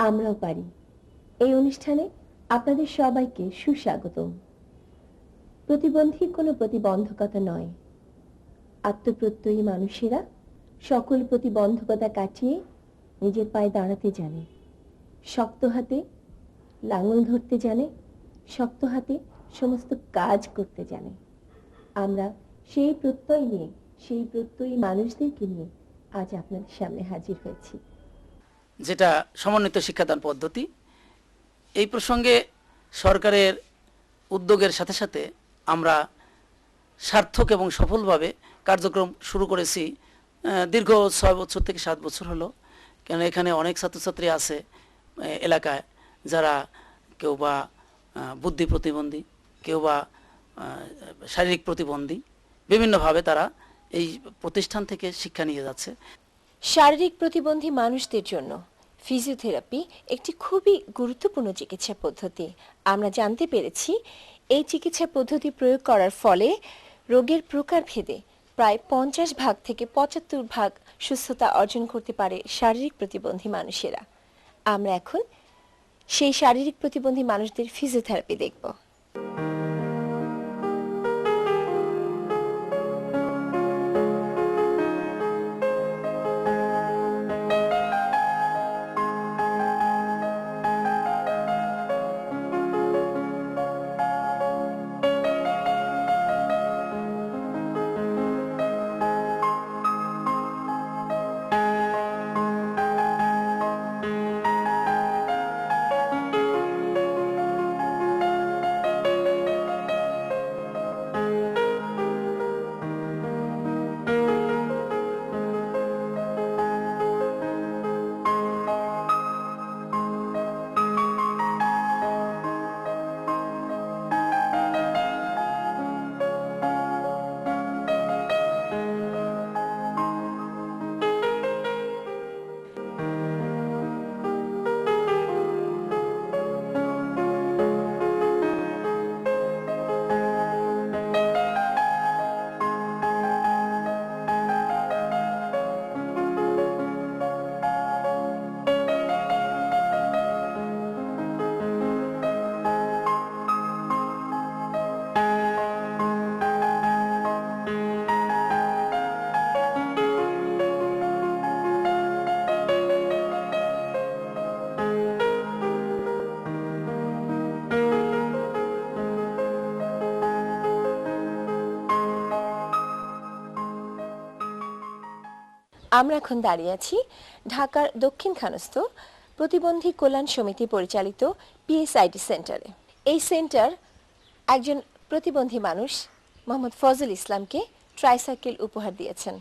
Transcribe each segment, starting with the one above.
আমরাও পারি এই অনুষ্ঠানে আপনাদের সবাইকে সুস্বাগতম। প্রতিবন্ধী কোনো প্রতিবন্ধকতা নয়, আত্মপ্রত্যয়ী মানুষেরা সকল প্রতিবন্ধকতা কাটিয়ে নিজের পায়ে দাঁড়াতে জানে, শক্ত হাতে লাঙল ধরতে জানে, শক্ত হাতে সমস্ত কাজ করতে জানে। আমরা সেই প্রত্যয় নিয়ে, সেই প্রত্যয়ী মানুষদেরকে নিয়ে আজ আপনাদের সামনে হাজির হয়েছি, যেটা সমন্বিত শিক্ষাদান পদ্ধতি। এই প্রসঙ্গে সরকারের উদ্যোগের সাথে সাথে আমরা সার্থক এবং সফলভাবে কার্যক্রম শুরু করেছি। দীর্ঘ 6 বছর থেকে 7 বছর হলো, কেন এখানে অনেক ছাত্রছাত্রী আছে এলাকায় যারা কেউ বা বুদ্ধি প্রতিবন্ধী, কেউ বা শারীরিক প্রতিবন্ধী, বিভিন্নভাবে তারা এই প্রতিষ্ঠান থেকে শিক্ষা নিয়ে যাচ্ছে। শারীরিক প্রতিবন্ধী মানুষদের জন্য ফিজিওথেরাপি একটি খুবই গুরুত্বপূর্ণ চিকিৎসা পদ্ধতি। আমরা জানতে পেরেছি এই চিকিৎসা পদ্ধতি প্রয়োগ করার ফলে রোগের প্রকারভেদে প্রায় 50 ভাগ থেকে 75 ভাগ সুস্থতা অর্জন করতে পারে শারীরিক প্রতিবন্ধী মানুষেরা। আমরা এখন সেই শারীরিক প্রতিবন্ধী মানুষদের ফিজিওথেরাপি দেখব। আমরা এখন দাঁড়িয়ে আছি ঢাকার দক্ষিণখানস্থ প্রতিবন্ধী কল্যাণ সমিতি পরিচালিত পিএসআইডি সেন্টারে। এই সেন্টার একজন প্রতিবন্ধী মানুষ মোহাম্মদ ফজল ইসলামকে ট্রাইসাইকেল উপহার দিয়েছেন।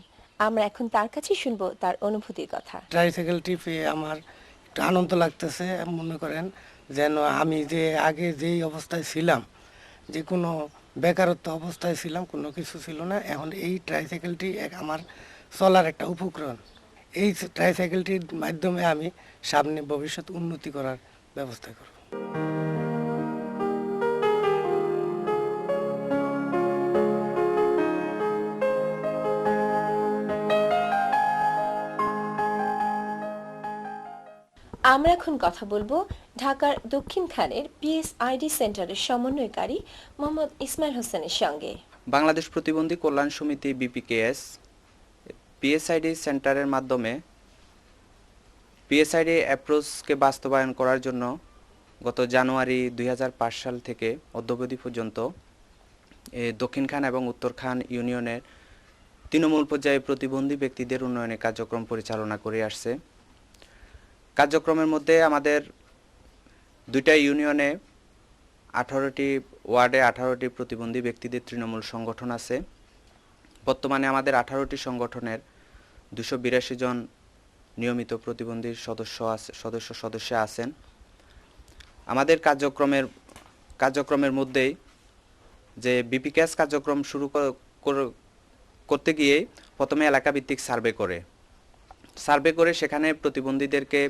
আমরা এখন তার কাছে শুনবো তার অনুভূতির কথা। ট্রাইসাইকেলটি পেয়ে আমার একটু আনন্দ লাগতেছে। মনে করেন যেন আমি যে আগে যেই অবস্থায় ছিলাম, যে কোনো বেকারত্ব অবস্থায় ছিলাম, কোনো কিছু ছিল না, এখন এই ট্রাইসাইকেলটি আমার চলার একটা উপকরণ। এই ট্রাইসাইকেলটির মাধ্যমে আমি সামনে ভবিষ্যৎ উন্নতি করার ব্যবস্থা করব। আমরা এখন কথা বলবো ঢাকার দক্ষিণখানের পিএসআইডি সেন্টারের সমন্বয়কারী মোহাম্মদ ইসমাইল হোসেনের সঙ্গে। বাংলাদেশ প্রতিবন্ধী কল্যাণ সমিতি বিপিকেএস পিএসআইডি সেন্টারের মাধ্যমে পিএসআইডি অ্যাপ্রোচকে বাস্তবায়ন করার জন্য গত জানুয়ারি 2005 সাল থেকে অদ্যাবধি পর্যন্ত দক্ষিণখান এবং উত্তরখান ইউনিয়নের তৃণমূল পর্যায়ে প্রতিবন্ধী ব্যক্তিদের উন্নয়নে কার্যক্রম পরিচালনা করে আসছে। কার্যক্রমের মধ্যে আমাদের 2টা ইউনিয়নে 18টি ওয়ার্ডে 18টি প্রতিবন্ধী ব্যক্তিদের তৃণমূল সংগঠন আছে। বর্তমানে আমাদের 18টি সংগঠনের 282 জন নিয়মিত প্রতিবন্ধী সদস্য আছেন। আমাদের কার্যক্রমের মধ্যেই যে বিপিকেএস কার্যক্রম শুরু করতে গিয়ে প্রথমে এলাকাভিত্তিক সার্ভে করে সেখানে প্রতিবন্ধীদেরকে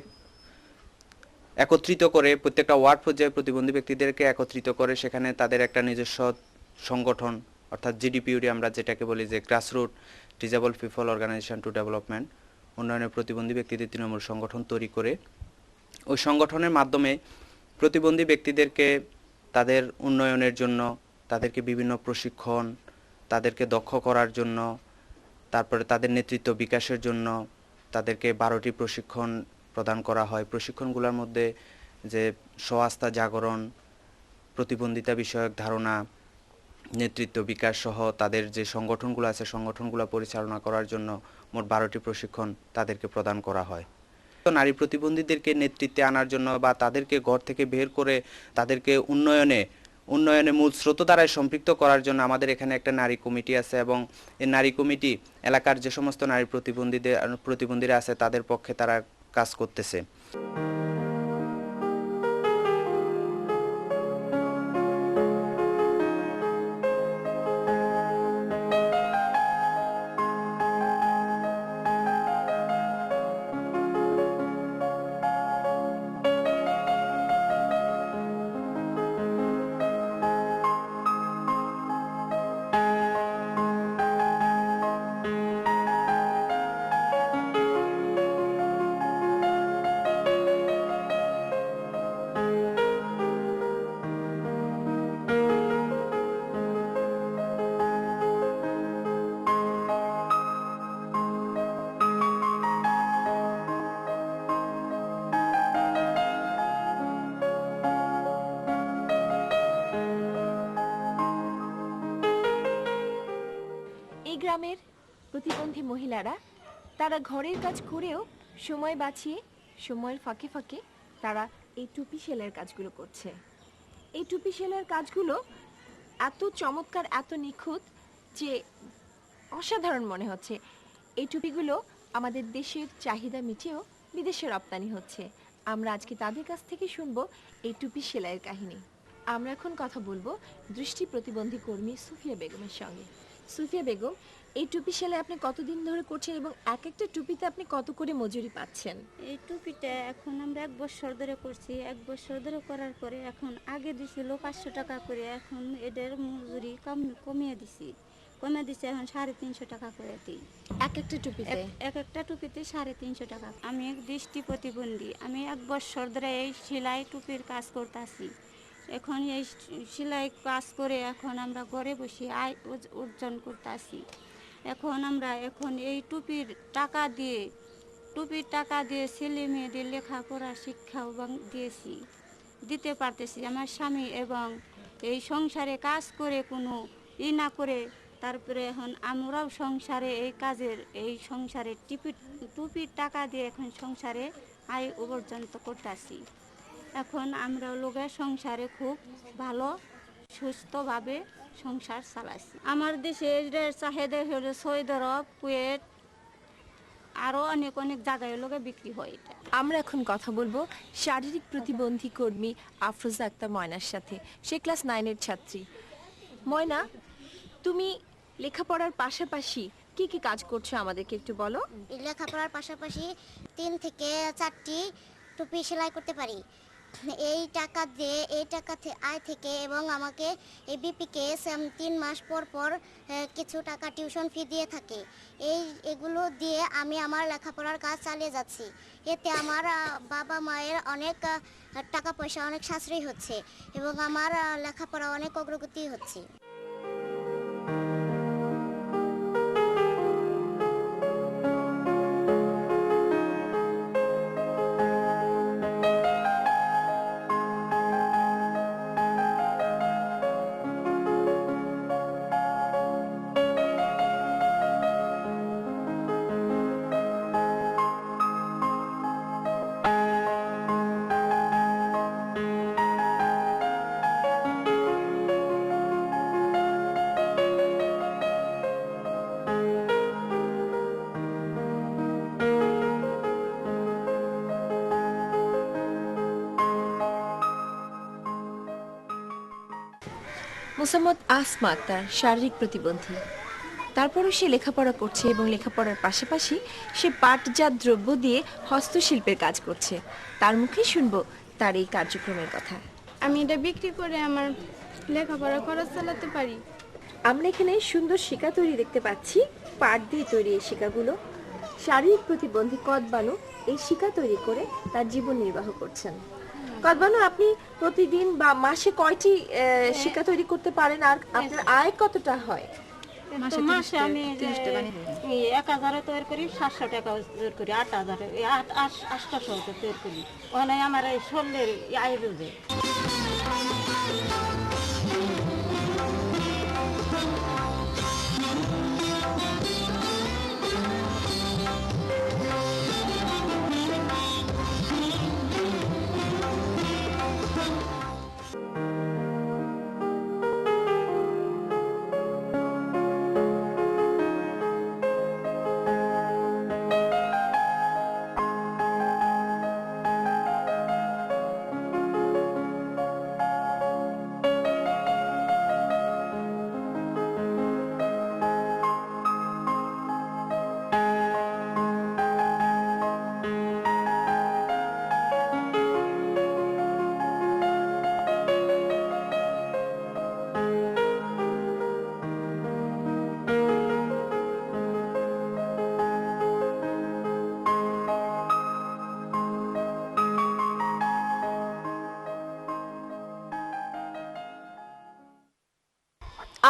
একত্রিত করে, প্রত্যেকটা ওয়ার্ড পর্যায়ে প্রতিবন্ধী ব্যক্তিদেরকে একত্রিত করে সেখানে তাদের একটা নিজস্ব সংগঠন অর্থাৎ জিডিপিউডি আমরা যেটাকে বলি, যে grassroot disable people organisation to development, উন্নয়নের প্রতিবন্ধী ব্যক্তিদের তৃণমূল সংগঠন তৈরি করে ওই সংগঠনের মাধ্যমে প্রতিবন্ধী ব্যক্তিদেরকে তাদের উন্নয়নের জন্য, তাদেরকে বিভিন্ন প্রশিক্ষণ, তাদেরকে দক্ষ করার জন্য, তারপরে তাদের নেতৃত্ব বিকাশের জন্য তাদেরকে 12টি প্রশিক্ষণ প্রদান করা হয়। প্রশিক্ষণগুলোর মধ্যে যে স্ব-আস্থা জাগরণ, প্রতিবন্ধিতা বিষয়ক ধারণা, নেতৃত্ব বিকাশ সহ তাদের যে সংগঠনগুলো আছে সংগঠনগুলো পরিচালনা করার জন্য মোট 12টি প্রশিক্ষণ তাদেরকে প্রদান করা হয়। তো নারী প্রতিবন্ধীদেরকে নেতৃত্বে আনার জন্য বা তাদেরকে ঘর থেকে বের করে তাদেরকে উন্নয়নে মূল স্রোতধারায় সম্পৃক্ত করার জন্য আমাদের এখানে একটা নারী কমিটি আছে, এবং এই নারী কমিটি এলাকার যে সমস্ত নারী প্রতিবন্ধীরা আছে তাদের পক্ষে তারা কাজ করতেছে। এই গ্রামের প্রতিবন্ধী মহিলারা তারা ঘরের কাজ করেও সময় বাঁচিয়ে সময়ের ফাঁকে ফাঁকে তারা এই টুপি সেলাইয়ের কাজগুলো করছে। এই টুপি সেলাইয়ের কাজগুলো এত চমৎকার, এত নিখুঁত যে অসাধারণ মনে হচ্ছে। এই টুপিগুলো আমাদের দেশের চাহিদা মিটিয়েও বিদেশে রপ্তানি হচ্ছে। আমরা আজকে তাদের কাছ থেকে শুনবো এই টুপি সেলাইয়ের কাহিনী। আমরা এখন কথা বলবো দৃষ্টি প্রতিবন্ধী কর্মী সুফিয়া বেগমের সঙ্গে। সুফিয়া বেগম, এই টুপি সেলাই আপনি কতদিন ধরে করছেন এবং এক একটা টুপিতে আপনি কত করে মজুরি পাচ্ছেন? এই টুপিটা এখন আমরা 1 বছর ধরে করছি। 1 বছর ধরে করার পরে এখন আগে দিছিল 500 টাকা করে, এখন এদের মজুরি কমিয়ে দিছি এখন 350 টাকা করে দিই এক একটা টুপিতে? এক একটা টুপিতে 350 টাকা। আমি এক দৃষ্টি প্রতিবন্ধী, আমি 1 বছর ধরে এই সেলাই টুপির কাজ করতেছি। এখন এই সেলাই কাজ করে এখন আমরা ঘরে বসে আয় অর্জন করতেছি। এখন আমরা এই টুপির টাকা দিয়ে ছেলে মেয়েদের লেখাপড়া শিক্ষাও দিতে পারতেছি। আমার স্বামী এবং এই সংসারে কাজ করে কোনো না করে তারপরে এখন আমরাও সংসারে এই সংসারে টুপির টাকা দিয়ে এখন সংসারে আয় উপার্জন করতেছি। এখন আমরা লোকের সংসারে খুব ভালো সুস্থভাবে সংসার চালাচ্ছি। আমার দেশে এটার চাহিদা হলো সৌদি আরব, কুয়েত, আরও অনেক জায়গায় লোকে বিক্রি হয় এটা। আমরা এখন কথা বলবো শারীরিক প্রতিবন্ধী কর্মী আফরোজা আক্তার ময়নার সাথে। সে ক্লাস 9-এর ছাত্রী। ময়না, তুমি লেখাপড়ার পাশাপাশি কি কি কাজ করছো আমাদেরকে একটু বলো। লেখাপড়ার পাশাপাশি 3 থেকে 4টি টুপি সেলাই করতে পারি। এই টাকা আয় থেকে এবং আমাকে এই বিপিকেএস 3 মাস পর কিছু টাকা টিউশন ফি দিয়ে থাকে। এগুলো দিয়ে আমি আমার লেখাপড়ার কাজ চালিয়ে যাচ্ছি। এতে আমার বাবা মায়ের অনেক টাকা পয়সা অনেক সাশ্রয় হচ্ছে এবং আমার লেখাপড়া অনেক অগ্রগতি হচ্ছে। মোসাম্মদ আসমা আক্তার শারীরিক প্রতিবন্ধী, তারপরও সে লেখাপড়া করছে এবং লেখাপড়ার পাশাপাশি সে পাটজাত দ্রব্য দিয়ে হস্তশিল্পের কাজ করছে। তার মুখে শুনবো তার এই কার্যক্রমের কথা। আমি এটা বিক্রি করে আমার লেখাপড়া খরচ চালাতে পারি। আমরা এখানে সুন্দর শিকা তৈরি দেখতে পাচ্ছি, পাট দিয়ে তৈরি এই শিকাগুলো। শারীরিক প্রতিবন্ধী কদবানু এই শিকা তৈরি করে তার জীবন নির্বাহ করছেন। কদবানু, আপনি প্রতিদিন বা মাসে কয়টি শিকা তৈরি করতে পারেন আর আপনার আয় কতটা হয়? তো মাসে আমি 1000 তৈরি করি, 700 টাকা তৈরি করি, 8000 800 তৈরি করি। ওখানে আমার এই শরীরের আয় বুঝে।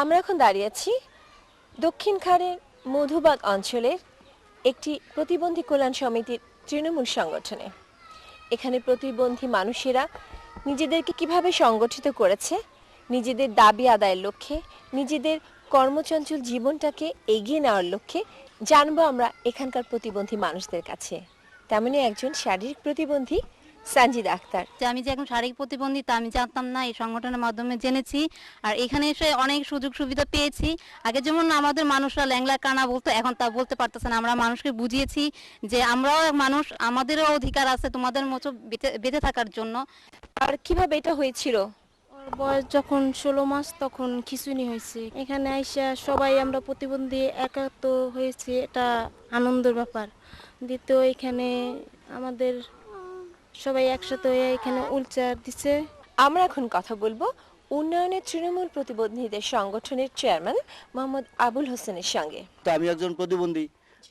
আমরা এখন দাঁড়িয়ে আছি দক্ষিণ খাড়ের মধুবাগ অঞ্চলের একটি প্রতিবন্ধী কল্যাণ সমিতির তৃণমূল সংগঠনে। এখানে প্রতিবন্ধী মানুষেরা নিজেদেরকে কিভাবে সংগঠিত করেছে, নিজেদের দাবি আদায়ের লক্ষ্যে, নিজেদের কর্মচঞ্চল জীবনটাকে এগিয়ে নেওয়ার লক্ষ্যে জানবো আমরা এখানকার প্রতিবন্ধী মানুষদের কাছে। তেমনই একজন শারীরিক প্রতিবন্ধী সানজিদা আক্তার। যে আমি যে এখন শারীরিক প্রতিবন্ধী তা আমি জানতাম না, এই সংগঠনের মাধ্যমে জেনেছি। আর এখানে এসে অনেক সুযোগ সুবিধা পেয়েছি। আগে যেমন আমাদের মানুষরা ল্যাংলা কানা বলতো, এখন তা বলতে পারতেছে না। আমরা মানুষকে বুঝিয়েছি যে আমরাও মানুষ, আমাদেরও অধিকার আছে তোমাদের মতো বেঁচে থাকার জন্য। আর কিভাবে এটা হয়েছিল? ওর বয়স যখন 16 মাস তখন খিঁচুনি হয়েছে। এখানে আইসা সবাই আমরা প্রতিবন্ধী একাত্ম হয়েছি, এটা আনন্দের ব্যাপার। দ্বিতীয়, এখানে আমাদের সবাই একসাথে হয়ে এখানে উলচার দিছে। আমরা এখন কথা বলবো উন্নয়নের তৃণমূল প্রতিবন্ধীদের সংগঠনের চেয়ারম্যান মোহাম্মদ আবুল হোসেনের সঙ্গে। তো আমি একজন প্রতিবন্ধী,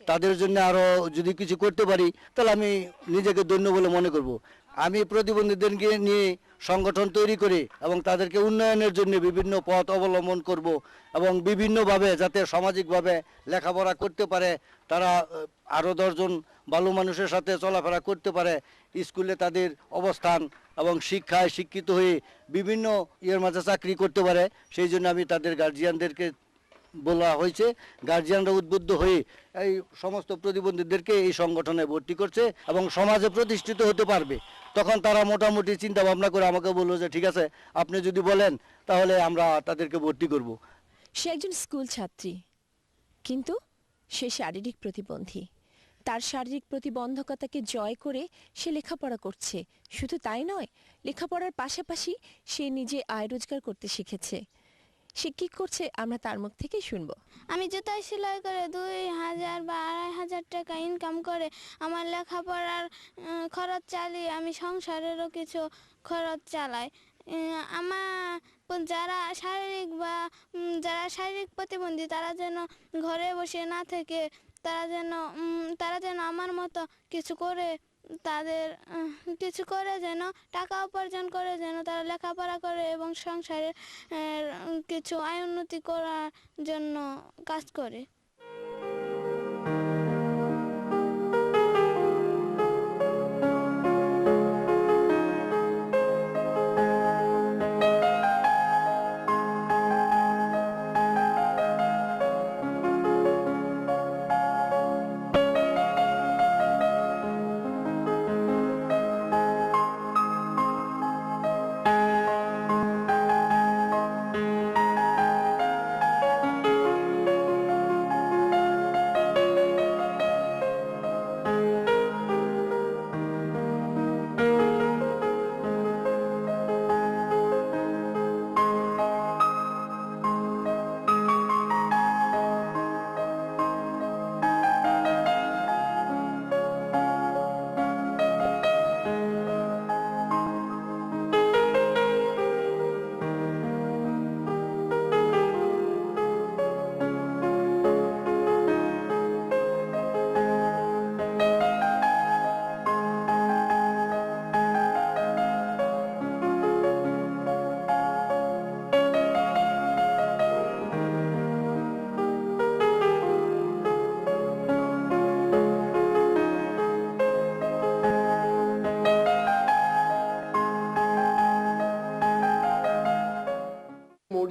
তাদের জন্য আরো যদি কিছু করতে পারি তাহলে আমি নিজেকে ধন্য বলে মনে করব। আমি প্রতিবন্ধীদেরকে নিয়ে সংগঠন তৈরি করে এবং তাদেরকে উন্নয়নের জন্য বিভিন্ন পথ অবলম্বন করব এবং বিভিন্নভাবে যাতে সামাজিকভাবে লেখাপড়া করতে পারে, তারা আরও 10 জন ভালো মানুষের সাথে চলাফেরা করতে পারে, স্কুলে তাদের অবস্থান এবং শিক্ষায় শিক্ষিত হয়ে বিভিন্ন ইয়ের মাঝে চাকরি করতে পারে। সেই জন্য আমি তাদের গার্জিয়ানদেরকে বলা হয়েছে, গার্জিয়ানরা উদ্বুদ্ধ হয়ে এই সমস্ত প্রতিবন্ধীদেরকে এই সংগঠনে ভর্তি করছে এবং সমাজে প্রতিষ্ঠিত হতে পারবে। তখন তারা মোটামুটি চিন্তা ভাবনা করে আমাকে বললো যে ঠিক আছে, আপনি যদি বলেন তাহলে আমরা তাদেরকে ভর্তি করব। সে একজন স্কুল ছাত্রী, কিন্তু সে শারীরিক প্রতিবন্ধী। তার শারীরিক প্রতিবন্ধকতাকে জয় করে সে লেখাপড়া করছে। শুধু তাই নয়, লেখাপড়ার পাশাপাশি সে নিজে আয় রোজগার করতে শিখেছে। সে কি করছে আমরা তার মুখ থেকেই শুনবো। আমি জুতাই সেলাই করে 2000 বা 2500 টাকা ইনকাম করে আমার লেখাপড়ার খরচ চালিয়ে আমি সংসারেরও কিছু খরচ চালাই। আমার যারা শারীরিক প্রতিবন্ধী তারা যেন ঘরে বসে না থেকে তারা যেন আমার মতো কিছু করে, তাদের কিছু করে যেন টাকা উপার্জন করে, যেন তারা লেখাপড়া করে এবং সংসারে কিছু আয় উন্নতি করার জন্য কাজ করে।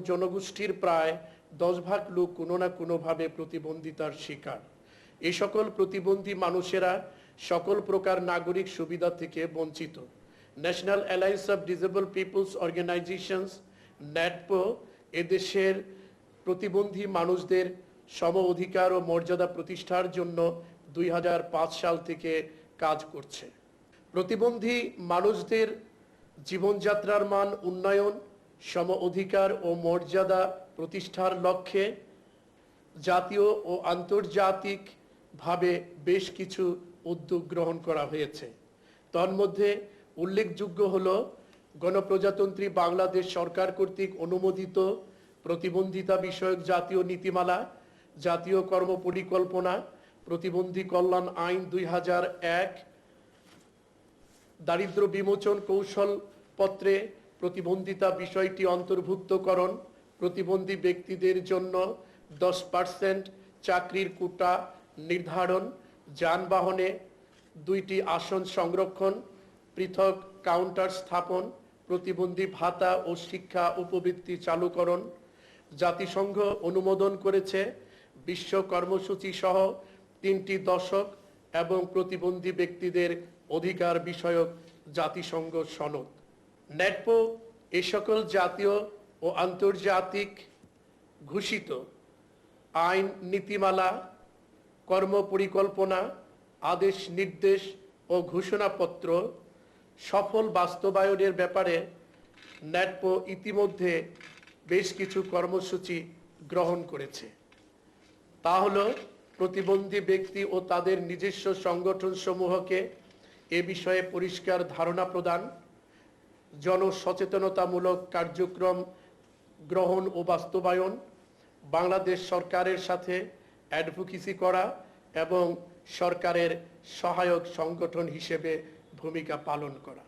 জনগোষ্ঠীর প্রায় 10 ভাগ লোক কোনো না কোনোভাবে প্রতিবন্ধিতার শিকার। এই সকল প্রতিবন্ধী মানুষেরা সকল প্রকার নাগরিক সুবিধা থেকে বঞ্চিত। National alliance of disable peoples organisations NATPO এদেশের প্রতিবন্ধী মানুষদের সম অধিকার ও মর্যাদা প্রতিষ্ঠার জন্য 2005 সাল থেকে কাজ করছে। প্রতিবন্ধী মানুষদের জীবনযাত্রার মান উন্নয়ন, সম অধিকার ও মর্যাদা প্রতিষ্ঠার লক্ষ্যে জাতীয় ও আন্তর্জাতিকভাবে বেশ কিছু উদ্যোগ গ্রহণ করা হয়েছে। তন্মধ্যে উল্লেখযোগ্য হল গণপ্রজাতন্ত্রী বাংলাদেশ সরকার কর্তৃক অনুমোদিত প্রতিবন্ধিতা বিষয়ক জাতীয় নীতিমালা, জাতীয় কর্ম পরিকল্পনা, প্রতিবন্ধী কল্যাণ আইন 2001, দারিদ্র বিমোচন কৌশল পত্রে প্রতিবন্ধিতা বিষয়টি অন্তর্ভুক্তকরণ, প্রতিবন্ধী ব্যক্তিদের জন্য 10% চাকরির কোটা নির্ধারণ, যানবাহনে 2টি আসন সংরক্ষণ, পৃথক কাউন্টার স্থাপন, প্রতিবন্ধী ভাতা ও শিক্ষা উপবৃত্তি চালুকরণ। জাতিসংঘ অনুমোদন করেছে বিশ্ব কর্মসূচি সহ 3টি দশক এবং প্রতিবন্ধী ব্যক্তিদের অধিকার বিষয়ক জাতিসংঘ সনদ। ন্যাটপো এ সকল জাতীয় ও আন্তর্জাতিক ঘোষিত আইন, নীতিমালা, কর্ম পরিকল্পনা, আদেশ, নির্দেশ ও ঘোষণাপত্র সফল বাস্তবায়নের ব্যাপারে ন্যাটপো ইতিমধ্যে বেশ কিছু কর্মসূচি গ্রহণ করেছে। তা হলো প্রতিবন্ধী ব্যক্তি ও তাদের নিজস্ব সংগঠন সমূহকে এ বিষয়ে পরিষ্কার ধারণা প্রদান, জনসচেতনতামূলক কার্যক্রম গ্রহণ ও বাস্তবায়ন, বাংলাদেশ সরকারের সাথে অ্যাডভোকেসি করা এবং সরকারের সহায়ক সংগঠন হিসেবে ভূমিকা পালন করা।